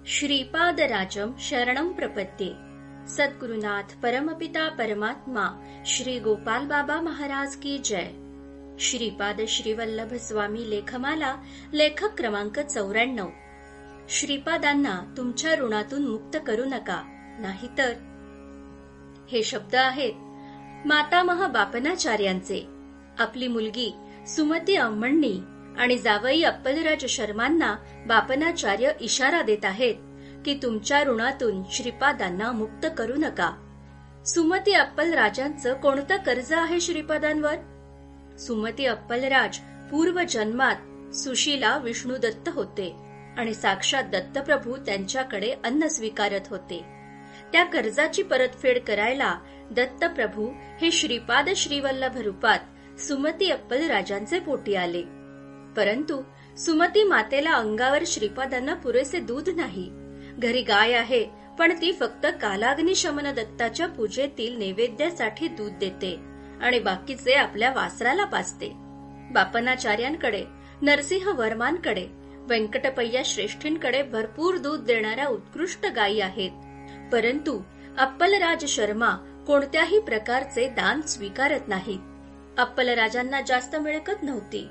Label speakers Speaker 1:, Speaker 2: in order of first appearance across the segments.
Speaker 1: श्रीपादराजं शरणं प्रपद्ये। सद्गुरुनाथ परमपिता परमात्मा श्री गोपाल बाबा महाराज की जय। श्रीपाद श्रीवल्लभ स्वामी लेखमाला लेखक क्रमांक 94। श्रीपादांना तुमच्या ऋणातून मुक्त करू नका, नाहीतर। हे शब्द आहेत मातामह बापनाचार्यांचे। आपली मुलगी सुमती अम्मण्णी आणि जावई अप्पलराज शर्मांना बापनाचार्य इशारा देत आहेत की तुमच्या ऋणातून श्रीपादांना मुक्त करू नका। सुमती अप्पलराजांचं कोणतं कर्ज आहे श्रीपादांवर? सुमती अप्पलराज पूर्व जन्मात सुशीला विष्णुदत्त होते आणि साक्षात दत्तप्रभू त्यांच्याकडे अन्न स्वीकारत होते। त्या कर्जाची परतफेड करायला दत्तप्रभू हे श्रीपाद श्रीवल्लभ रूपात सुमती अप्पलराजांचे पोटी आले। परंतु सुमती मातेला अंगावर श्रीपादांना पुरेसे दूध नाही। घरी गाय आहे, पण ती फक्त कालाग्नी शमन दत्ताच्या पूजेतील नैवेद्यासाठी दूध देते आणि बाकीचे आपल्या वासराला पाजते। बापनाचार्यांकडे, नरसिंह वर्मांकडे, व्यंकटपय्या श्रेष्ठींकडे भरपूर दूध देणाऱ्या उत्कृष्ट गायी आहेत, परंतु अप्पलराज शर्मा कोणत्याही प्रकारचे दान स्वीकारत नाहीत। अप्पलराजांना जास्त मिळकत नव्हती।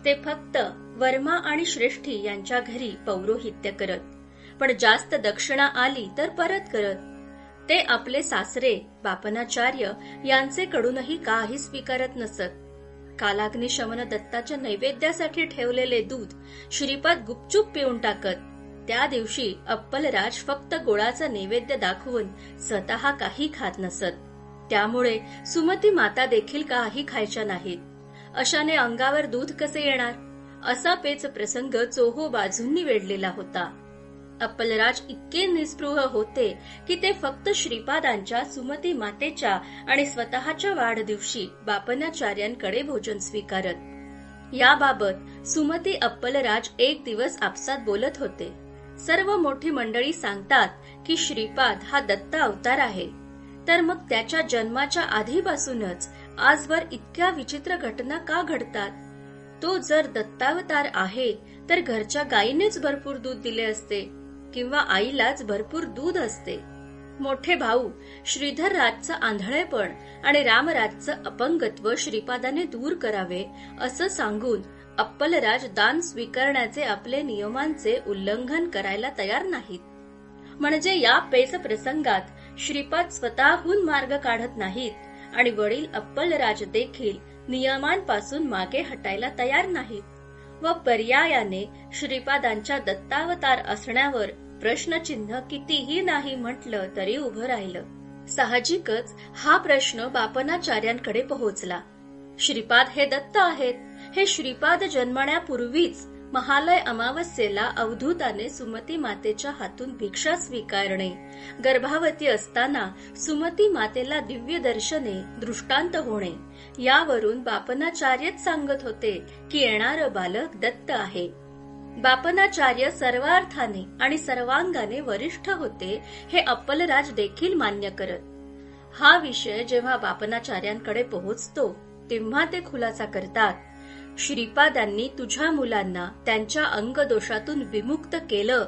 Speaker 1: ते फक्त वर्मा आणि श्रेष्ठी यांच्या घरी पौरोहित्य करत, पण जास्त दक्षिणा आली तर परत करत। ते आपले सासरे बापनाचार्य यांचेकडूनही काही स्वीकारत नसत। कालाग्नी शमन दत्ताच्या नैवेद्यासाठी ठेवलेले दूध श्रीपाद गुपचूप पिऊन टाकत। त्या दिवशी अप्पलराज फक्त गोळाचा नैवेद्य दाखवून स्वतः काही खात नसत। त्यामुळे सुमती माता देखील काही खायच्या नाहीत। अशाने अंगावर दूध कसे येणार, असा पेच प्रसंग चोहो बाजूंनी वेढलेला होता। अप्पलराज इतके निस्पृह होते की ते फक्त श्रीपादांच्या, सुमती मातेच्या आणि स्वतःच्या वाढदिवशी बापनाचार्यांकडे भोजन स्वीकारत। याबाबत सुमती अप्पलराज एक दिवस आपसात बोलत होते। सर्व मोठी मंडळी सांगतात की श्रीपाद हा दत्त अवतार आहे, तर मग त्याच्या जन्माच्या आधीपासूनच आजवर इतक्या विचित्र घटना का घडतात? तो जर दत्तावतार आहे तर घरच्या गायीनेच भरपूर दूध दिले असते किंवा आईलाच भरपूर दूध असते। मोठे भाऊ श्रीधर राजचं आंधळेपण आणि रामराजचं अपंगत्व श्रीपादाने दूर करावे असं सांगून अप्पलराज दान स्वीकारण्याचे आपले नियमांचे उल्लंघन करायला तयार नाहीत। म्हणजे या पेच प्रसंगात श्रीपाद स्वतःहून मार्ग काढत नाहीत आणि वडील अप्पलराज देखील नियमांपासून मागे हटायला तयार नाहीत व पर्यायाने श्रीपादांच्या दत्तावतार असण्यावर प्रश्नचिन्ह कितीही नाही म्हटलं तरी उभं राहिलं। साहजिकच हा प्रश्न बापनाचार्यांकडे पोहोचला। श्रीपाद हे दत्त आहेत, हे श्रीपाद जन्मण्यापूर्वीच महालय अमावस्येला अवधूताने सुमती मातेच्या हातून भिक्षा स्वीकारणे, गर्भावती असताना सुमती मातेला दिव्य दर्शने, दृष्टांत होणे, यावरून बापनाचार्यच सांगत होते की येणारं बालक दत्त आहे। बापनाचार्य सर्वार्थाने आणि सर्वांगाने वरिष्ठ होते हे अप्पलराज देखील मान्य करत। हा विषय जेव्हा बापनाचार्यांकडे पोहोचतो तेव्हा ते खुलासा करतात, श्रीपादांनी तुझ्या मुलांना त्यांच्या अंगदोषातून विमुक्त केलं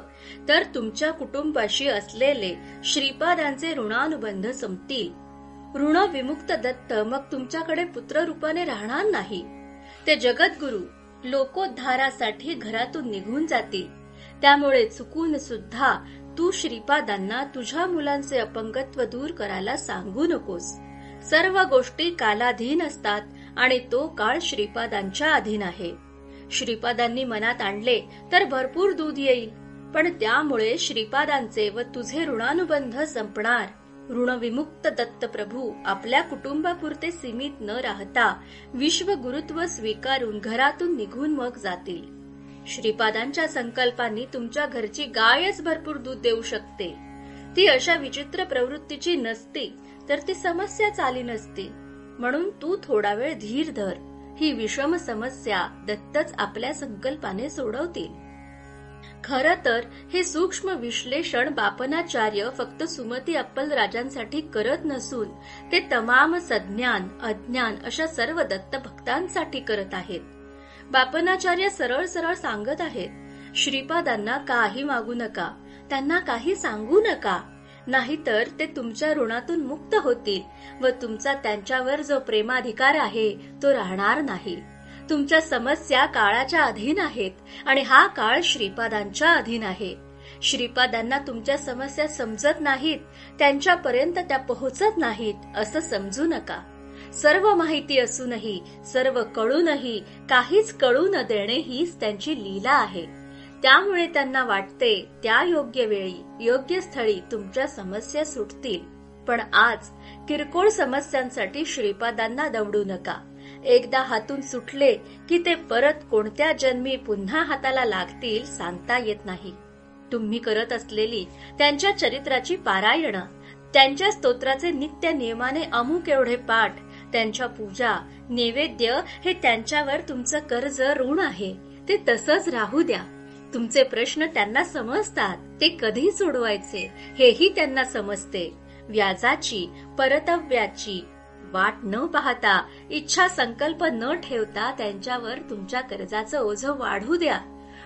Speaker 1: तर तुमच्या कुटुंबाशी असलेले श्रीपादांचे ऋणानुबंध संपतील। ऋण विमुक्त दत्त मग तुमच्याकडे पुत्ररूपाने राहणार नाही। ते जगद्गुरु लोकोद्धारासाठी घरातून निघून जातील। त्यामुळे चुकून सुद्धा तू श्रीपादांना तुझ्या मुलांचे अपंगत्व दूर करायला सांगू नकोस। सर्व गोष्टी कालाधीन असतात आणि तो काळ श्रीपादांच्या अधीन आहे। श्रीपादांनी मनात आणले तर भरपूर दूध येईल, पण त्यामुळे श्रीपादांचे व तुझे ऋणानुबंध संपणार। ऋणविमुक्त दत्तप्रभू आपल्या कुटुंबापुरते सीमित न राहता विश्वगुरुत्व स्वीकारून घरातून निघून मग जातील। श्रीपादांच्या संकल्पांनी तुमच्या घरची गायच भरपूर दूध देऊ शकते। ती अशा विचित्र प्रवृत्तीची नसती तर ती समस्याच आली नसती। म्हणून तू थोडा वेळ धीर धर, ही विषम समस्या दत्तच आपल्या संकल्पाने सोडवतील। खरं तर हे सूक्ष्म विश्लेषण बापनाचार्य फक्त सुमती अप्पलराजांसाठी करत नसून ते तमाम सज्ञान, अज्ञान अशा सर्व दत्त भक्तांसाठी करत आहेत। बापनाचार्य सरळ सरळ सांगत आहेत, श्रीपादांना काही मागू नका, त्यांना काही सांगू नका, नाहीतर ते तुमच्या ऋणातून मुक्त होतील व तुमचा त्यांच्यावर जो प्रेमाधिकार आहे तो राहणार नाही. तुमच्या समस्या काळाच्या अधीन आहेत आणि हा काळ श्रीपादांच्या अधीन आहे. श्रीपादांना तुमच्या समस्या समजत नाहीत, त्यांच्यापर्यंत त्या पोहोचत नाहीत असं समजू नका. सर्व माहिती असूनही, सर्व कळूनही काहीच कळू न देणे हीच त्यांची लीला आहे. त्यामुळे त्यांना वाटते त्या योग्य वेळी, योग्य स्थळी तुमच्या समस्या सुटतील. पण आज किरकोळ समस्यांसाठी श्रीपादांना दवडू नका. एकदा हातून सुटले की ते परत कोणत्या जन्मी पुन्हा हाताला लागतील सांगता येत नाही. तुम्ही करत असलेली त्यांच्या चरित्राची पारायणं, त्यांच्या स्तोत्राचे नित्य नियमाने अमुक एवढे पाठ, त्यांच्या पूजा, नैवेद्य हे त्यांच्यावर तुमचं कर्ज ऋण आहे. ते तसंच राहू द्या. तुमचे प्रश्न त्यांना समजतात, ते कधी सोडवायचे हेही त्यांना समजते. व्याजाची, परतव्याची वाट न पाहता, इच्छा संकल्प न ठेवता त्यांच्यावर तुमच्या कर्जाचं ओझं वाढू द्या.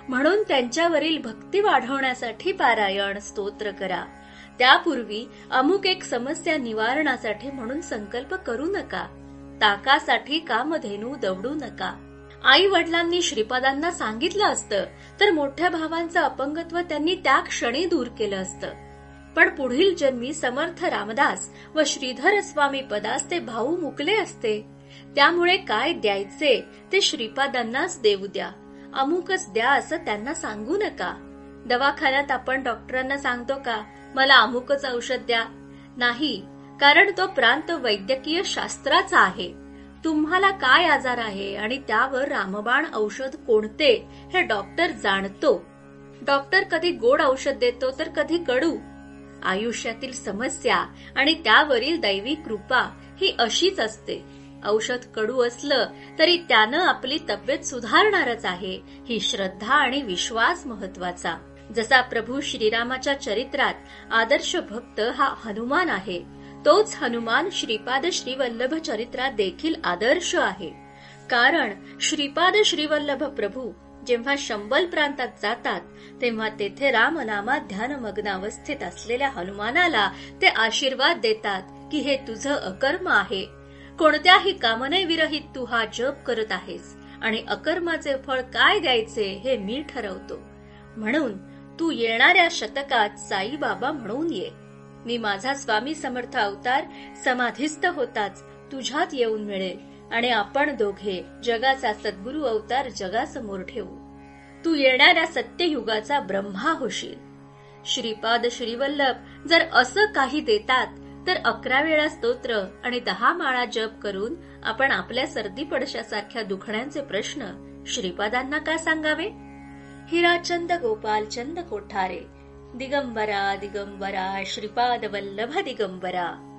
Speaker 1: म्हणून त्यांच्यावरील भक्ती वाढवण्यासाठी पारायण, स्तोत्र करा. त्यापूर्वी अमुक एक समस्या निवारणासाठी म्हणून संकल्प करू नका. ताकासाठी कामधेनू दवडू नका. आई वडिलांनी श्रीपादांना सांगितलं असतं तर मोठ्या भावांचं अपंगत्व त्यांनी त्या क्षणी दूर केलं असतं. पण पुढील जन्मी समर्थ रामदास व श्रीधर स्वामी पदास ते भाऊ मुकले असते. त्यामुळे काय द्यायचे ते श्रीपादांनाच देऊ द्या. अमुकच द्या असं त्यांना सांगू नका. दवाखान्यात आपण डॉक्टरांना सांगतो का, मला अमुकच औषध द्या? नाही, कारण तो प्रांत वैद्यकीय शास्त्राचा आहे. तुम्हाला काय आजार आहे आणि त्यावर रामबाण औषध कोणते हे डॉक्टर जाणतो. डॉक्टर कधी गोड औषध देतो तर कधी कडू. आयुष्यातील समस्या आणि त्यावरील दैवी कृपा ही अशीच असते. औषध कडू असलं तरी त्यानं आपली तब्येत सुधारणारच आहे, ही श्रद्धा आणि विश्वास महत्वाचा. जसा प्रभू श्रीरामाच्या चरित्रात आदर्श भक्त हा हनुमान आहे, तोच हनुमान श्रीपाद श्रीवल्लभ चरित्रात देखील आदर्श आहे. कारण श्रीपाद श्रीवल्लभ प्रभू जेव्हा शंबल प्रांतात जातात तेव्हा तेथे रामनामात ध्यानमग्न अवस्थेत असलेल्या हनुमानाला ते आशीर्वाद देतात की हे तुझं अकर्म आहे. कोणत्याही कामने विरहित तू हा जप करत आहेस आणि अकर्माचे फळ काय द्यायचे हे मी ठरवतो. म्हणून तू येणाऱ्या शतकात साईबाबा म्हणून ये. मी माझा स्वामी समर्थ अवतार समाधिस्थ होताच तुझ्यात येऊन मिळेल आणि आपण दोघे जगाचा सद्गुरु अवतार जगासमोर ठेवू. तू येणाऱ्या सत्ययुगाचा ब्रह्मा होशील. श्रीपाद श्रीवल्लभ जर असं काही देतात तर 11 वेळा स्तोत्र आणि 10 माळा जप करून आपण आपल्या सर्दी पडशासारख्या दुखण्यांचे प्रश्न श्रीपादांना का सांगावे? हिराचंद गोपालचंद कोठारे. दिगंबरा दिगंबरा श्रीपाद वल्लभ दिगंबरा.